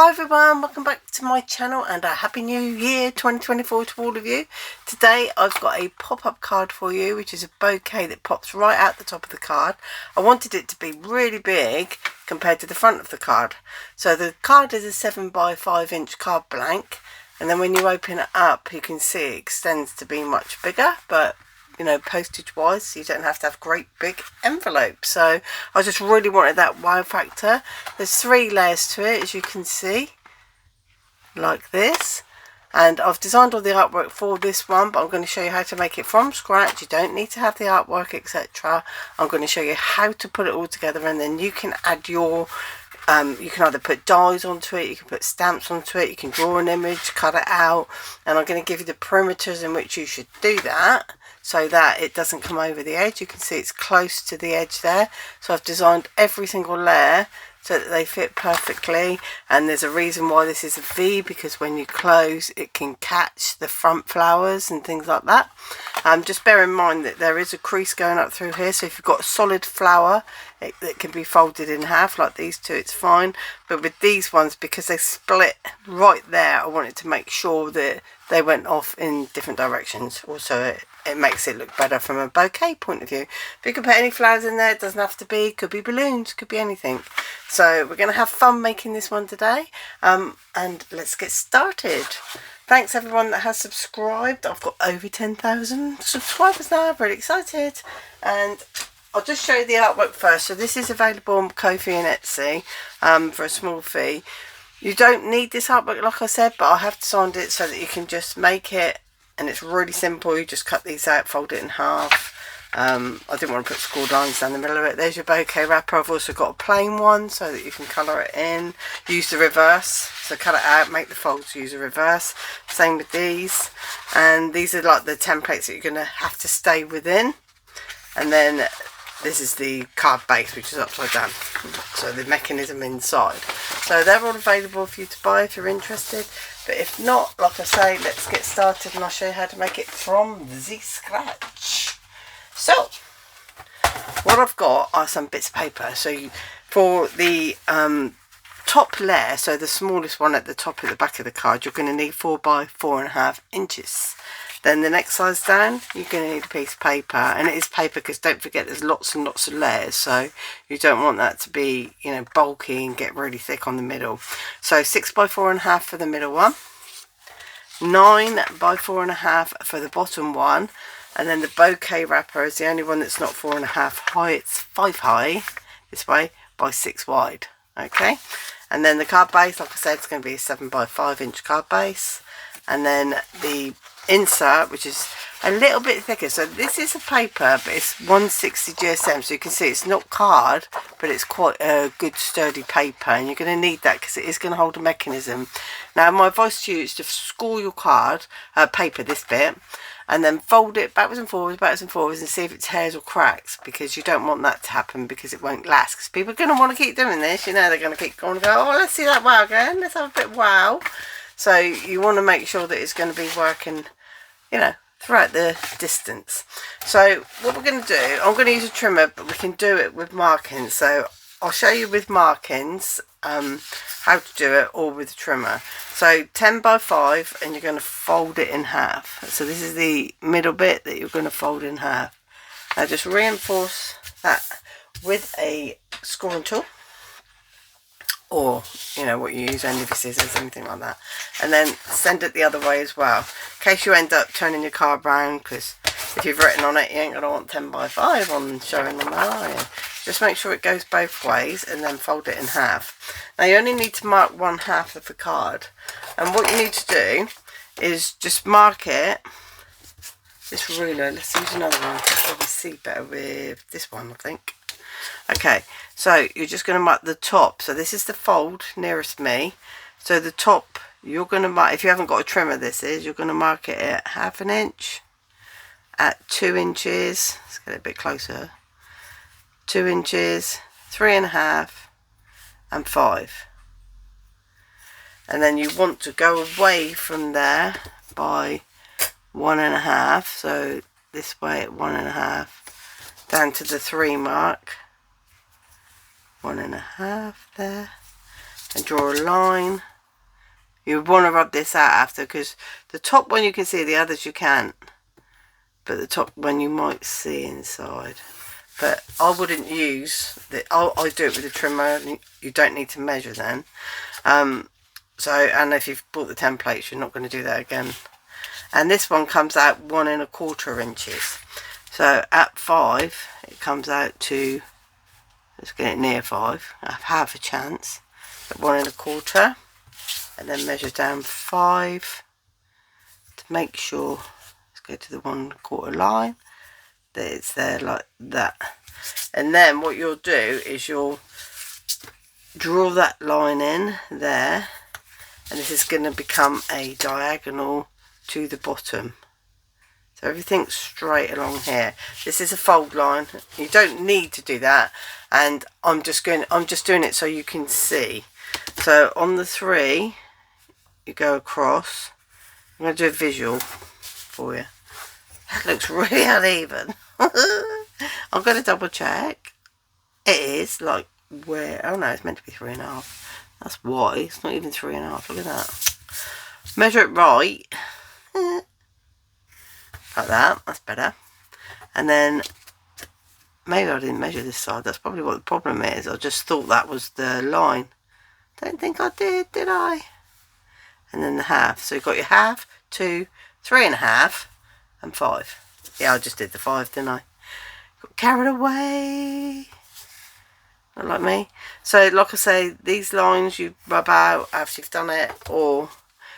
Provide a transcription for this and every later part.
Hi everyone, welcome back to my channel and a happy new year 2024 to all of you. Today I've got a pop-up card for you, which is a bouquet that pops right out the top of the card. I wanted it to be really big compared to the front of the card. So the card is a 7 by 5 inch card blank, and then when you open it up you can see it extends to be much bigger, but you know, postage wise, so you don't have to have great big envelopes. So I just really wanted that wow factor. There's 3 layers to it, as you can see, like this. And I've designed all the artwork for this one, but I'm going to show you how to make it from scratch. You don't need to have the artwork, etc. I'm going to show you how to put it all together, and then you can add your you can either put dies onto it, you can put stamps onto it, you can draw an image, cut it out, and I'm going to give you the perimeters in which you should do that so that it doesn't come over the edge. You can see it's close to the edge there, so I've designed every single layer so that they fit perfectly. And there's a reason why this is a V, because when you close it can catch the front flowers and things like that. Just bear in mind that there is a crease going up through here, so if you've got a solid flower it can be folded in half like these two, it's fine. But with these ones, because they split right there, I wanted to make sure that they went off in different directions. Also it makes it look better from a bouquet point of view. If you can put any flowers in there, it doesn't have to be, could be balloons, could be anything. So we're going to have fun making this one today, and let's get started. Thanks everyone that has subscribed. I've got over 10,000 subscribers now, I'm really excited. And I'll just show you the artwork first. So this is available on Ko-fi and Etsy for a small fee. You don't need this artwork, like I said, but I have designed it so that you can just make it, and it's really simple. You just cut these out, fold it in half. I didn't want to put scored lines down the middle of it. There's your bouquet wrapper. I've also got a plain one so that you can colour it in. Use the reverse, so cut it out, make the folds, use a reverse. Same with these, and these are like the templates that you're going to have to stay within. And then this is the card base, which is upside down, so the mechanism inside. So they're all available for you to buy if you're interested, but if not, like I say, let's get started and I'll show you how to make it from the scratch. So what I've got are some bits of paper. So for the top layer, so the smallest one at the top at the back of the card, you're going to need 4 by 4.5 inches. Then the next size down, you're going to need a piece of paper, and it is paper because don't forget there's lots and lots of layers, so you don't want that to be, you know, bulky and get really thick on the middle. So 6 by 4.5 for the middle one, 9 by 4.5 for the bottom one, and then the bouquet wrapper is the only one that's not 4.5 high, it's 5 high this way by 6 wide. Okay, and then the card base, like I said, it's going to be a 7 by 5 inch card base, and then the insert, which is a little bit thicker. So this is a paper, but it's 160 GSM, so you can see it's not card, but it's quite a good sturdy paper, and you're going to need that because it is going to hold a mechanism. Now my advice to you is to score your card paper, this bit, and then fold it backwards and forwards and see if it tears or cracks, because you don't want that to happen because it won't last. Because people are going to want to keep doing this, you know, they're going to keep going and go, oh, let's see that wow again, let's have a bit of wow. So you want to make sure that it's going to be working, you know, throughout the distance. So what we're going to do, I'm going to use a trimmer, but we can do it with markings. So I'll show you with markings how to do it, or with a trimmer. So 10 by 5, and you're going to fold it in half. So this is the middle bit that you're going to fold in half. Now just reinforce that with a scoring tool, or you know what you use, end of your scissors, anything like that, and then send it the other way as well, in case you end up turning your card round, because if you've written on it you ain't gonna want 10 by 5 on showing them that, are you? Just make sure it goes both ways and then fold it in half. Now you only need to mark 1/2 of the card, and what you need to do is just mark it. This ruler, let's use another one, probably see better with this one, I think. Okay, so you're just going to mark the top. So this is the fold nearest me. So the top, you're going to mark, if you haven't got a trimmer, this is, you're going to mark it at 1/2 inch, at 2 inches, let's get it a bit closer, 2 inches, 3.5, and 5. And then you want to go away from there by 1.5, so this way at 1.5, down to the 3 mark. 1.5 there, and draw a line. You want to rub this out after, because the top one you can see, the others you can't, but the top one you might see inside. But I wouldn't use the, I do it with a trimmer. You don't need to measure then. So, and if you've bought the templates, you're not going to do that again. And this one comes out 1 1/4 inches. So at 5, it comes out to, let's get it near 5. I have a chance. At 1 1/4, and then measure down 5 to make sure. Let's go to the 1 1/4 line. That it's there like that. And then what you'll do is you'll draw that line in there, and this is going to become a diagonal to the bottom. So everything's straight along here. This is a fold line. You don't need to do that, and I'm just doing it so you can see. So on the 3, you go across. I'm going to do a visual for you. That looks really uneven. I'm going to double check. It is like where, oh no, it's meant to be 3 1/2. That's why it's not even 3 1/2. Look at that. Measure it right. Like that. That's better. And then maybe I didn't measure this side. That's probably what the problem is. I just thought that was the line. Don't think I did I? And then the half. So you've got your half, 2, 3 1/2, and 5. Yeah, I just did the 5, didn't I? Got carried away. Not like me. So like I say, these lines you rub out after you've done it. Or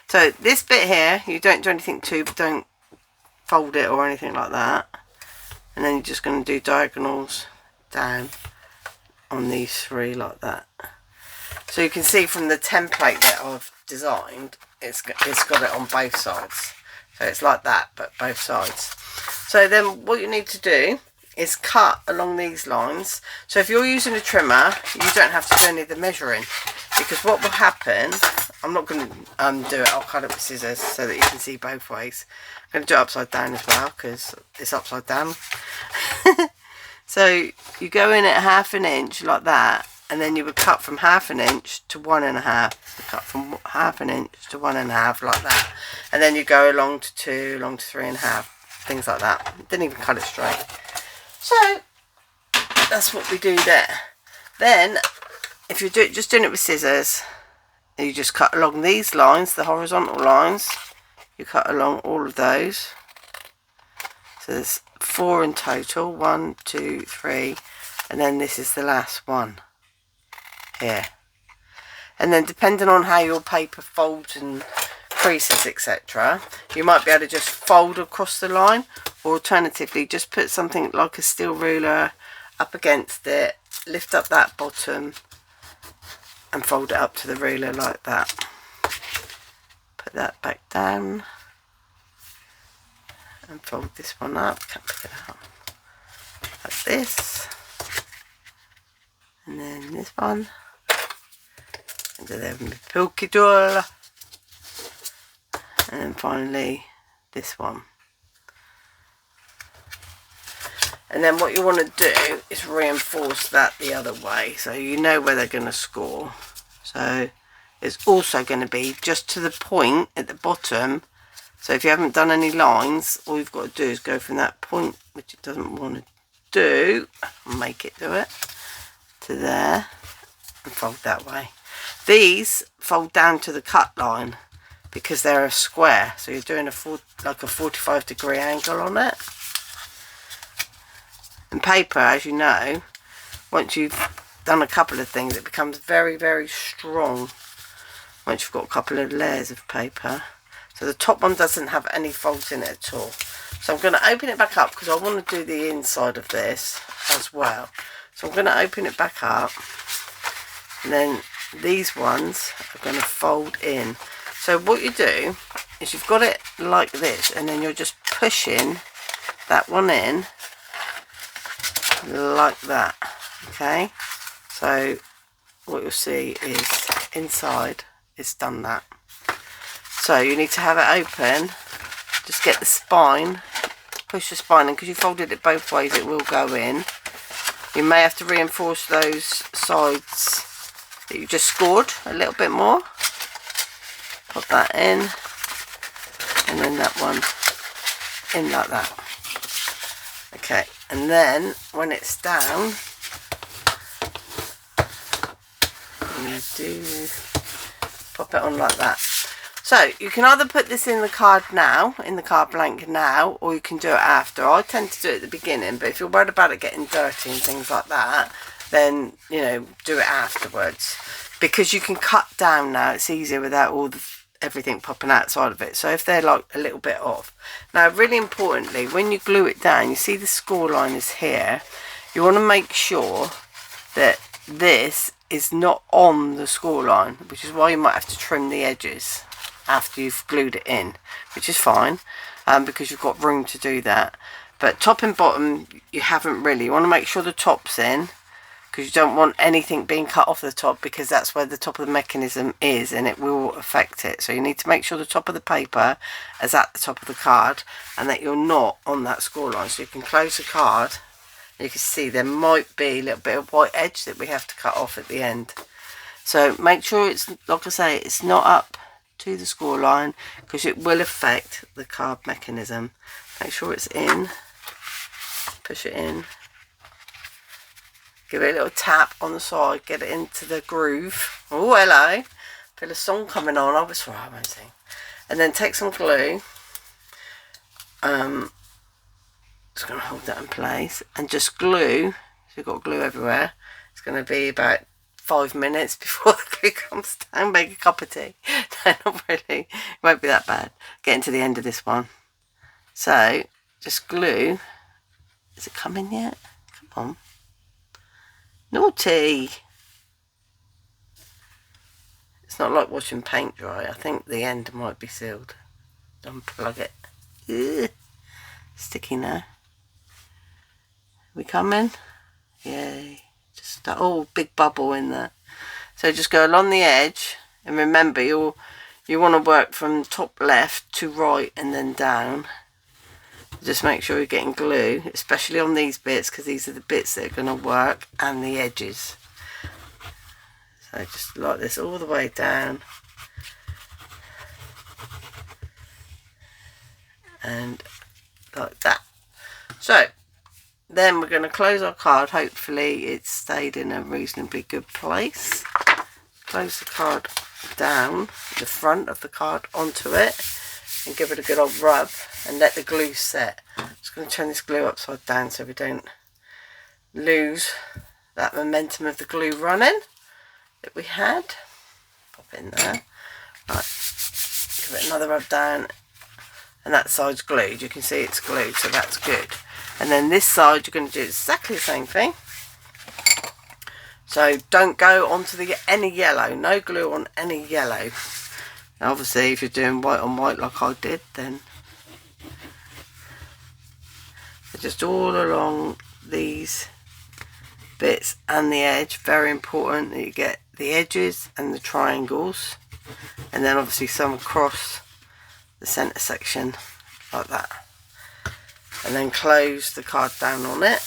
so this bit here, you don't do anything to, but don't fold it or anything like that. And then you're just going to do diagonals down on these 3 like that. So you can see from the template that I've designed, it's got it on both sides. So it's like that, but both sides. So then what you need to do is cut along these lines. So if you're using a trimmer, you don't have to do any of the measuring, because what will happen, I'm not going to do it, I'll cut it with scissors so that you can see both ways. I'm going to do it upside down as well, because it's upside down. So you go in at 1/2 inch like that, and then you would cut from 1/2 inch to 1 1/2. So cut from 1/2 inch to 1 1/2 like that, and then you go along to 2, along to 3 1/2, things like that. Didn't even cut it straight. So that's what we do there. Then if you're just doing it with scissors, you just cut along these lines, the horizontal lines. You cut along all of those. So there's 4 in total, 1, 2, 3, and then this is the last one here. And then depending on how your paper folds and creases, etc., you might be able to just fold across the line, or alternatively just put something like a steel ruler up against it, lift up that bottom and fold it up to the ruler like that. Put that back down and fold this one up, can't pick it up, like this, and then this one, and then Pilky Doll, and then finally this one. And then what you want to do is reinforce that the other way, so you know where they're going to score. So it's also going to be just to the point at the bottom. So if you haven't done any lines, all you've got to do is go from that point, which it doesn't want to do, make it do it, to there, and fold that way. These fold down to the cut line because they're a square, so you're doing like a 45-degree angle on it. And paper, as you know, once you've done a couple of things, it becomes very, very strong once you've got a couple of layers of paper. So the top one doesn't have any folds in it at all. So I'm going to open it back up because I want to do the inside of this as well. So I'm going to open it back up, and then these ones are going to fold in. So what you do is you've got it like this, and then you're just pushing that one in like that. Okay, so what you'll see is inside it's done that. So you need to have it open, just get the spine, push the spine in, because you folded it both ways, it will go in. You may have to reinforce those sides that you just scored a little bit more. Pop that in, and then that one in like that. Okay, and then when it's down, you do pop it on like that. So you can either put this in the card now, in the card blank now, or you can do it after. I tend to do it at the beginning, but if you're worried about it getting dirty and things like that, then, you know, do it afterwards. Because you can cut down now, it's easier without all the everything popping outside of it. So if they're like a little bit off. Now, really importantly, when you glue it down, you see the score line is here. You want to make sure that this is not on the score line, which is why you might have to trim the edges after you've glued it in, which is fine, because you've got room to do that. But top and bottom, you haven't really. You want to make sure the top's in, because you don't want anything being cut off the top, because that's where the top of the mechanism is and it will affect it. So you need to make sure the top of the paper is at the top of the card and that you're not on that score line. So you can close the card and you can see there might be a little bit of white edge that we have to cut off at the end. So make sure it's, like I say, it's not up to the score line, because it will affect the card mechanism. Make sure it's in, push it in, give it a little tap on the side, get it into the groove. Oh, hello, feel a song coming on. I was right, I won't sing. And then take some glue, just going to hold that in place and just glue. So you've got glue everywhere. It's going to be about 5 minutes before the glue comes down. Make a cup of tea. No, not really, it won't be that bad. Getting to the end of this one, so just glue. Is it coming yet? Come on, naughty. It's not like watching paint dry. I think the end might be sealed. Unplug it. Ugh. Sticky now. We coming? Yay. Just that, oh, big bubble in there. So just go along the edge, and remember you want to work from top left to right and then down. Just make sure you're getting glue, especially on these bits, because these are the bits that are going to work, and the edges. So just like this all the way down, and like that. So then we're going to close our card. Hopefully it's stayed in a reasonably good place. Close the card down, the front of the card onto it, and give it a good old rub and let the glue set. I'm just going to turn this glue upside down so we don't lose that momentum of the glue running that we had. Pop in there. Right, give it another rub down, and that side's glued. You can see it's glued, so that's good. And then this side you're going to do exactly the same thing. So don't go onto any yellow, no glue on any yellow. Now obviously if you're doing white on white like I did, then just all along these bits and the edge. Very important that you get the edges and the triangles, and then obviously some across the centre section like that. And then close the card down on it,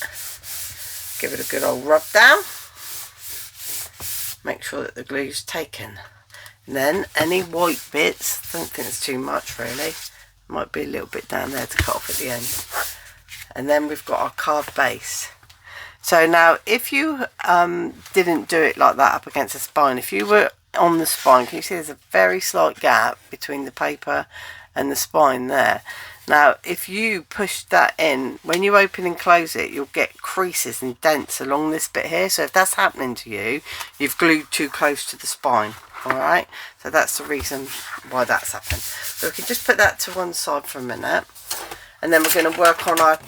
give it a good old rub down, make sure that the glue's taken. And then any white bits, don't think it's too much really, might be a little bit down there to cut off at the end. And then we've got our card base. So now if you didn't do it like that up against the spine, if you were on the spine, can you see there's a very slight gap between the paper and the spine there. Now if you push that in, when you open and close it, you'll get creases and dents along this bit here. So if that's happening to you, you've glued too close to the spine. Alright, so that's the reason why that's happened. So we can just put that to one side for a minute, and then we're going to work on our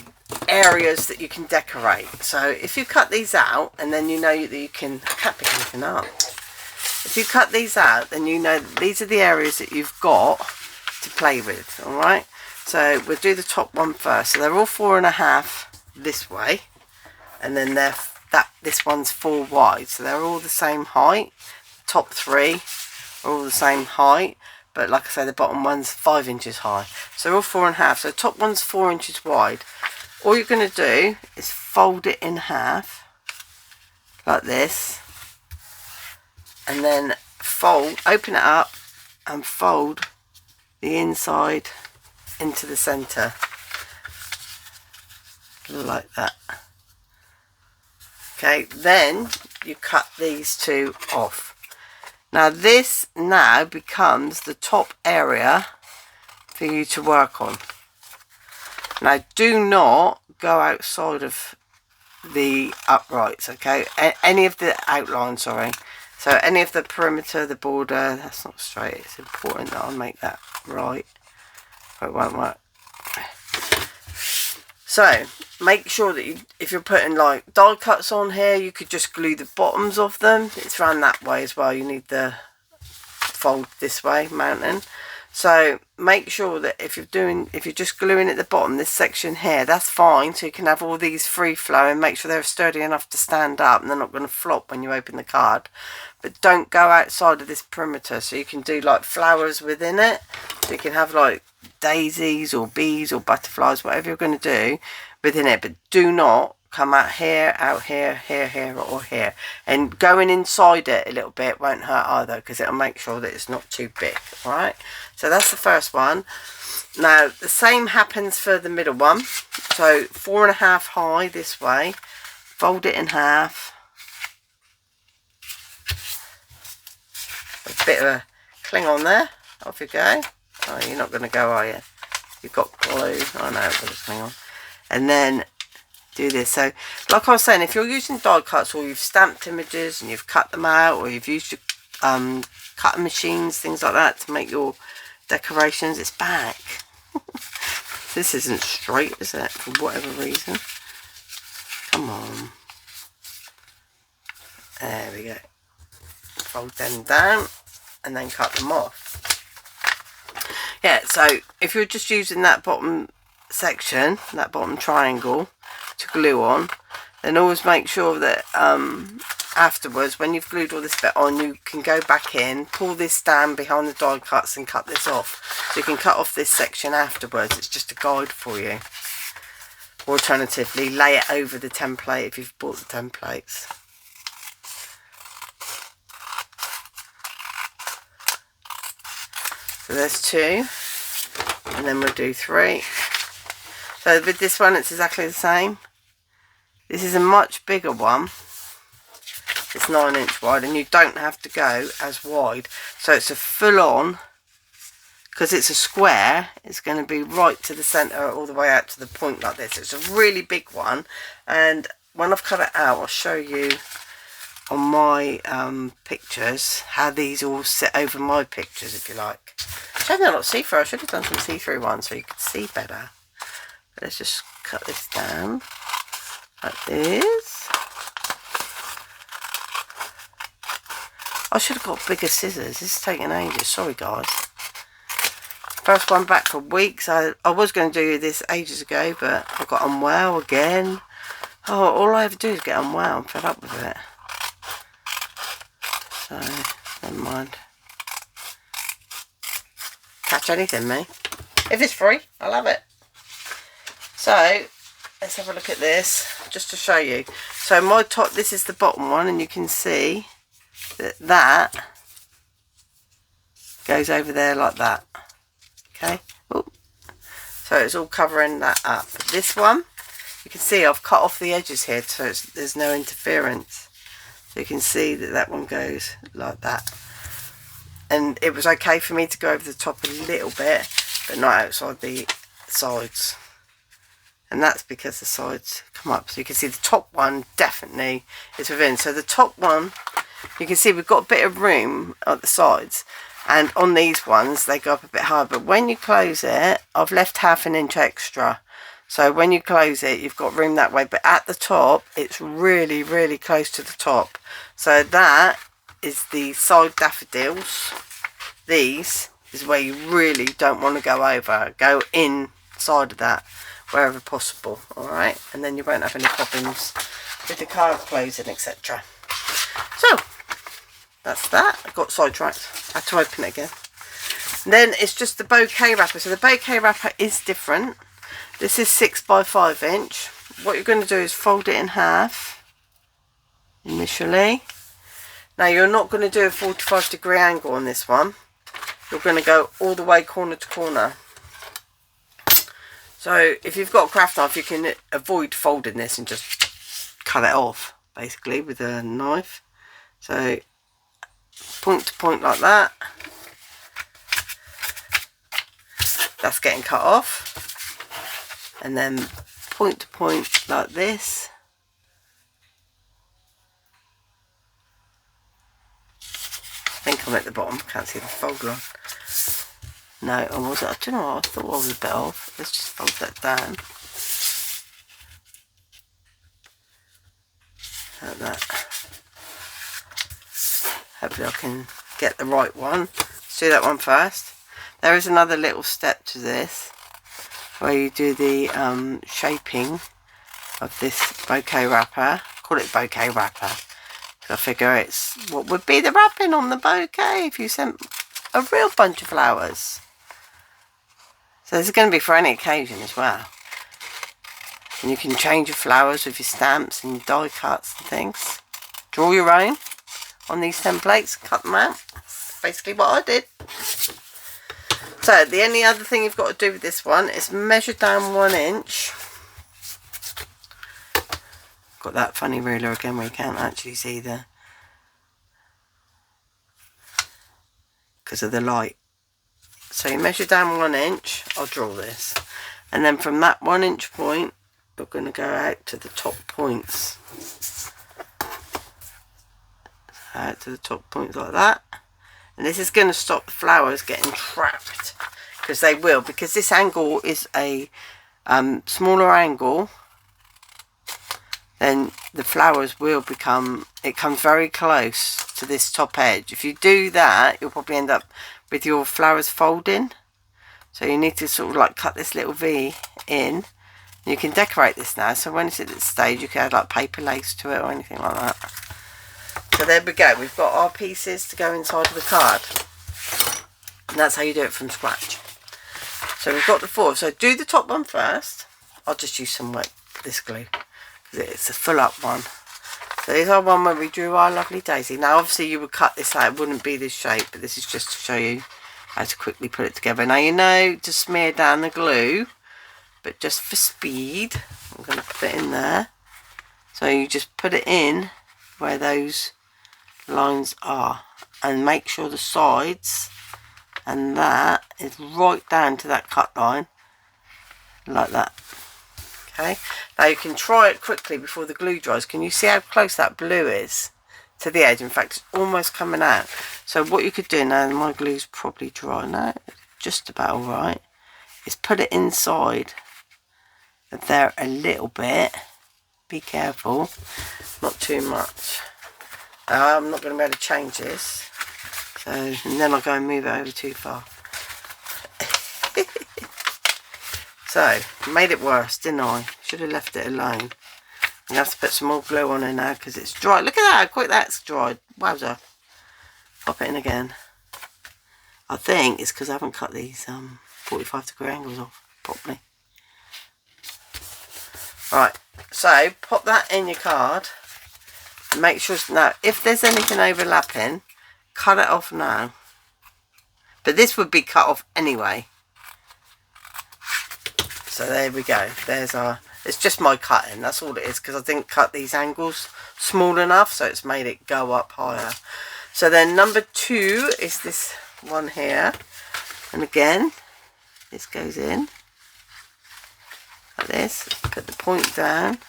areas that you can decorate. So if you cut these out, and then you know that you can, I can't pick anything up. If you cut these out, then you know that these are the areas that you've got to play with. Alright, so we'll do the top one first. So they're all 4.5 this way, and then this one's 4 wide, so they're all the same height. Top 3 are all the same height, but like I say, the bottom one's 5 inches high, so they're all 4.5. So top one's 4 inches wide. All you're going to do is fold it in half like this, and then fold, open it up and fold the inside into the center like that. Okay, then you cut these two off. Now this now becomes the top area for you to work on. Now do not go outside of the uprights, okay? Any of the outline, sorry. So any of the perimeter, the border, that's not straight. It's important that I make that right, or it won't work. So make sure that you, if you're putting like die cuts on here, you could just glue the bottoms of them. It's round that way as well. You need the fold this way, mounting. So make sure that if you're just gluing at the bottom, this section here, that's fine. So you can have all these free flowing. Make sure they're sturdy enough to stand up and they're not going to flop when you open the card. But don't go outside of this perimeter. So you can do like flowers within it. So you can have like daisies or bees or butterflies, whatever you're going to do within it. But do not come out here, here, or here. And going inside it a little bit won't hurt either, because it'll make sure that it's not too big. All right. So that's the first one. Now the same happens for the middle one. So 4.5 high this way. Fold it in half. A bit of a cling on there. Off you go. Oh, you're not going to go, are you? You've got glue. Oh no, it's got a cling on. And then do this. So like I was saying, if you're using die cuts or you've stamped images and you've cut them out, or you've used your cutting machines, things like that, to make your decorations, it's back. This isn't straight, is it, for whatever reason? Come on. There we go. Fold them down and then cut them off. Yeah, so if you're just using that bottom section, that bottom triangle to glue on, then always make sure that afterwards, when you've glued all this bit on, you can go back in, pull this down behind the die cuts and cut this off. So you can cut off this section afterwards. It's just a guide for you. Alternatively, lay it over the template if you've bought the templates. So there's 2, and then we'll do 3. So with this one, it's exactly the same. This is a much bigger one. It's 9 inch wide, and you don't have to go as wide. So it's a full on, because it's a square, it's going to be right to the centre all the way out to the point like this. It's a really big one, and when I've cut it out, I'll show you on my pictures how these all sit over my pictures, if you like. Actually, they're not see-through. I should have done some see-through ones so you could see better. But let's just cut this down like this. I should have got bigger scissors. This is taking ages. Sorry, guys. First one back for weeks. I was going to do this ages ago, but I got unwell again. Oh, all I ever do is get unwell. I'm fed up with it. So, never mind. Catch anything, me. If it's free, I love it. So, let's have a look at this, just to show you. So my top, this is the bottom one, and you can see that that goes over there like that. Okay. Ooh. So it's all covering that up. This one, you can see I've cut off the edges here, so there's no interference. So you can see that that one goes like that. And it was okay for me to go over the top a little bit, but not outside the sides. And that's because the sides come up. So you can see the top one definitely is within. So the top one, you can see we've got a bit of room at the sides. And on these ones, they go up a bit higher. But when you close it, I've left ½ inch extra. So when you close it, you've got room that way. But at the top, it's really, really close to the top. So that is the side daffodils. These is where you really don't want to go over. Go inside of that wherever possible. Alright, and then you won't have any problems with the card closing, etc. So that's that. I got sidetracked. I had to open it again. And then it's just the bouquet wrapper. So the bouquet wrapper is different. This is 6 by 5 inch. What you're going to do is fold it in half initially. Now you're not going to do a 45-degree angle on this one. You're going to go all the way corner to corner. So if you've got a craft knife, you can avoid folding this and just cut it off basically with a knife. So point to point like that. That's getting cut off. And then point to point like this. I think I'm at the bottom, can't see the fold line. No, I wasn't. I don't know what I thought I was a bit off. Let's just fold that down. Like that. Hopefully I can get the right one. Let's do that one first. There is another little step to this where you do the shaping of this bouquet wrapper. Call it bouquet wrapper. I figure it's what would be the wrapping on the bouquet if you sent a real bunch of flowers. So this is going to be for any occasion as well. And you can change your flowers with your stamps and your die cuts and things. Draw your own on these templates, cut them out. That's basically what I did. So the only other thing you've got to do with this one is measure down 1 inch. Got that funny ruler again where you can't actually see the, because of the light. So you measure down 1 inch. I'll draw this, and then from that 1 inch point we're going to go out to the top points, out to the top points like that. And this is going to stop the flowers getting trapped, because they will, because this angle is a smaller angle. Then the flowers will become, it comes very close to this top edge. If you do that, you'll probably end up with your flowers folding. So you need to sort of like cut this little V in. You can decorate this now, so when it's at this stage you can add like paper lace to it or anything like that. So there we go, we've got our pieces to go inside of the card. And that's how you do it from scratch. So we've got the 4. So do the top one first. I'll just use some like this glue. It's a full up one. So here's our one where we drew our lovely daisy. Now obviously you would cut this out, it wouldn't be this shape, but this is just to show you how to quickly put it together. Now you know to smear down the glue, but just for speed I'm going to put it in there. So you just put it in where those lines are, and make sure the sides and that is right down to that cut line like that. Okay, now you can try it quickly before the glue dries. Can you see how close that blue is to the edge? In fact, it's almost coming out. So what you could do now, my glue's probably dry now, just about all right, is put it inside of there a little bit. Be careful, not too much. I'm not going to be able to change this, so, and then I'll go and move it over too far. So, made it worse, didn't I? Should have left it alone. I'm going to have to put some more glue on it now because it's dry. Look at that, how quick that's dried. Wowza. Pop it in again. I think it's because I haven't cut these 45-degree angles off properly. Right, so pop that in your card. Make sure, now, if there's anything overlapping, cut it off now. But this would be cut off anyway. So there we go, there's our, it's just my cutting, that's all it is, because I didn't cut these angles small enough, so it's made it go up higher. So then number 2 is this one here, and again, this goes in, like this, put the point down,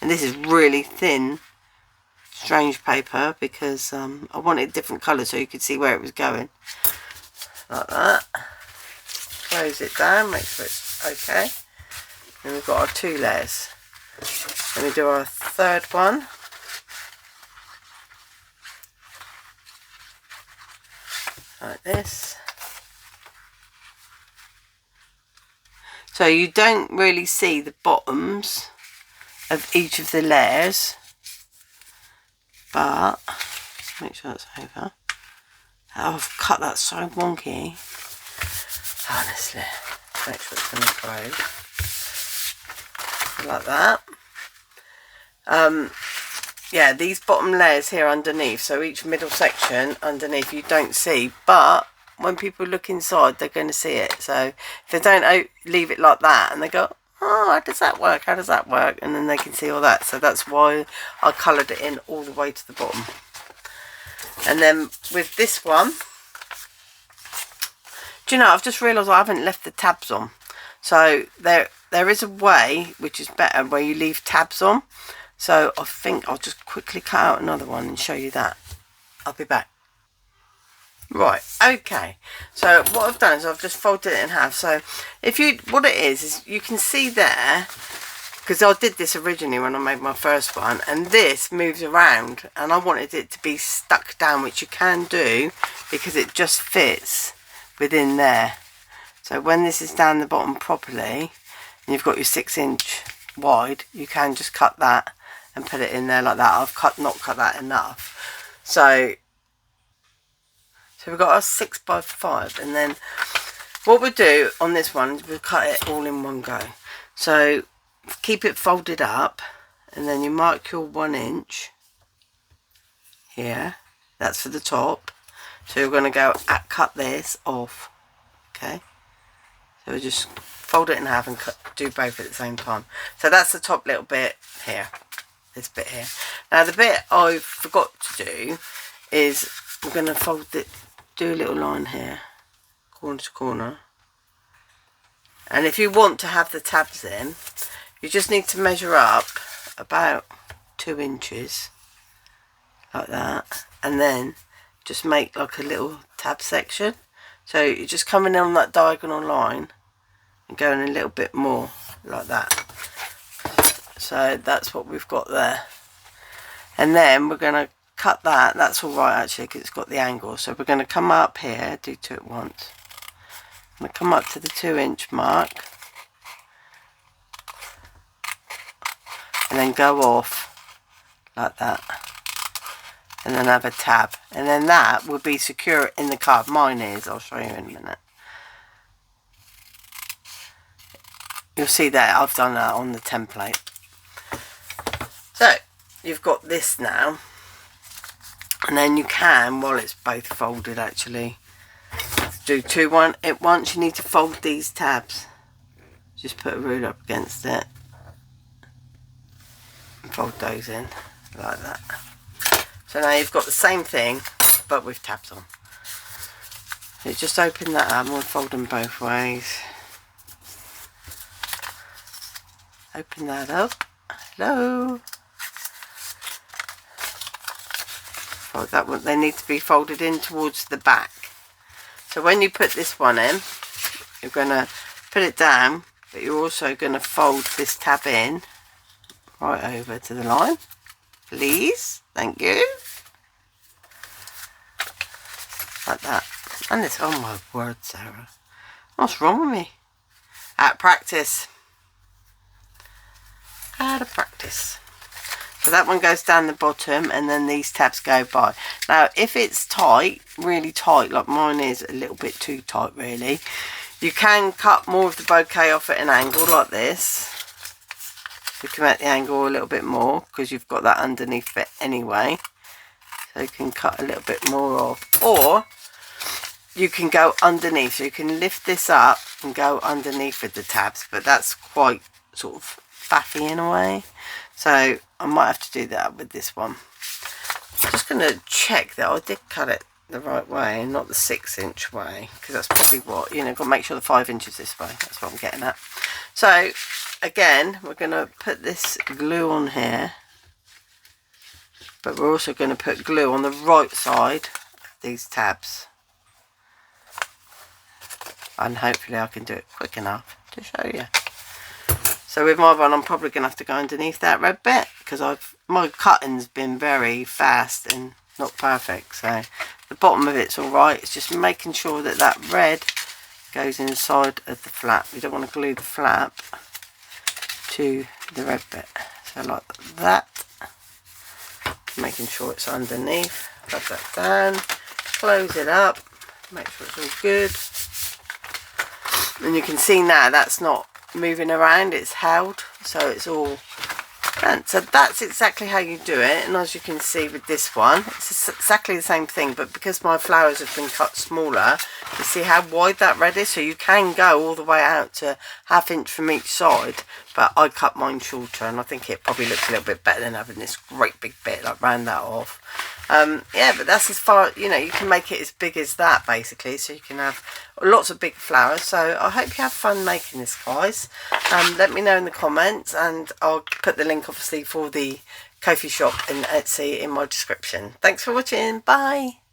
and this is really thin, strange paper, because I wanted different colours so you could see where it was going, like that. Close it down, make sure it's okay. And we've got our 2 layers. Then we do our 3rd one. Like this. So you don't really see the bottoms of each of the layers, but just make sure that's over. Oh, I've cut that so wonky. Honestly, make sure it's going to close like that. yeah, these bottom layers here underneath, so each middle section underneath you don't see, but when people look inside they're going to see it. So if they don't leave it like that and they go, oh, how does that work, how does that work, and then they can see all that. So that's why I coloured it in all the way to the bottom. And then with this one, do you know, I've just realised I haven't left the tabs on. So there is a way which is better where you leave tabs on. So I think I'll just quickly cut out another one and show you that. I'll be back. Right, okay. So what I've done is I've just folded it in half. So if you, what it is you can see there, because I did this originally when I made my first one, and this moves around, and I wanted it to be stuck down, which you can do because it just fits within there. So when this is down the bottom properly and you've got your 6-inch wide, you can just cut that and put it in there like that. I've not cut that enough. So we've got a 6x5, and then what we'll do on this one is we'll cut it all in one go. So keep it folded up, and then you mark your 1 inch here. That's for the top. So you're going to go cut this off. Okay. So we'll just fold it in half and do both at the same time. So that's the top little bit here. This bit here. Now the bit I forgot to do is we're going to fold it, do a little line here, corner to corner. And if you want to have the tabs in, you just need to measure up about 2 inches like that, and then just make like a little tab section. So you're just coming in on that diagonal line and going a little bit more like that. So that's what we've got there. And then we're going to cut that. That's all right actually, because it's got the angle. So we're going to come up here, do 2 at once. I'm going to come up to the 2 inch mark and then go off like that, and then have a tab, and then that will be secure in the card. Mine is, I'll show you in a minute. You'll see that I've done that on the template. So you've got this now, and then you can, while it's both folded actually, do 2 at once. You need to fold these tabs. Just put a ruler up against it and fold those in like that. So now you've got the same thing but with tabs on. So just open that up and we'll fold them both ways. Open that up. Hello. Fold that one. They need to be folded in towards the back. So when you put this one in, you're going to put it down, but you're also going to fold this tab in right over to the line. Please. Thank you. Like that. And it's, oh my word, Sarah. What's wrong with me? Out of practice. Out of practice. So that one goes down the bottom, and then these tabs go by. Now if it's tight, really tight, like mine is a little bit too tight really, you can cut more of the bouquet off at an angle like this. You can make the angle a little bit more because you've got that underneath bit anyway. So you can cut a little bit more off, or you can go underneath. So you can lift this up and go underneath with the tabs, but that's quite sort of faffy in a way. So I might have to do that with this one. I'm just going to check that I did cut it the right way and not the 6-inch way, because that's probably what, you know, got to make sure the 5 inches this way. That's what I'm getting at. So again, we're going to put this glue on here, but we're also going to put glue on the right side of these tabs, and hopefully I can do it quick enough to show you. So with my one, I'm probably going to have to go underneath that red bit, because my cutting's been very fast and not perfect. So the bottom of it's all right. It's just making sure that that red goes inside of the flap. You don't want to glue the flap to the red bit. So like that. Making sure it's underneath. Rub that down. Close it up. Make sure it's all good. And you can see now that's not moving around, it's held, so it's all And so that's exactly how you do it. And as you can see with this one, it's exactly the same thing, but because my flowers have been cut smaller, you see how wide that red is? So you can go all the way out to 1/2 inch from each side, but I cut mine shorter, and I think it probably looks a little bit better than having this great big bit, like round that off. Yeah, but that's as far, you know, you can make it as big as that basically, so you can have lots of big flowers. So I hope you have fun making this, guys. Let me know in the comments, and I'll put the link obviously for the Ko-fi shop in Etsy in my description. Thanks for watching. Bye.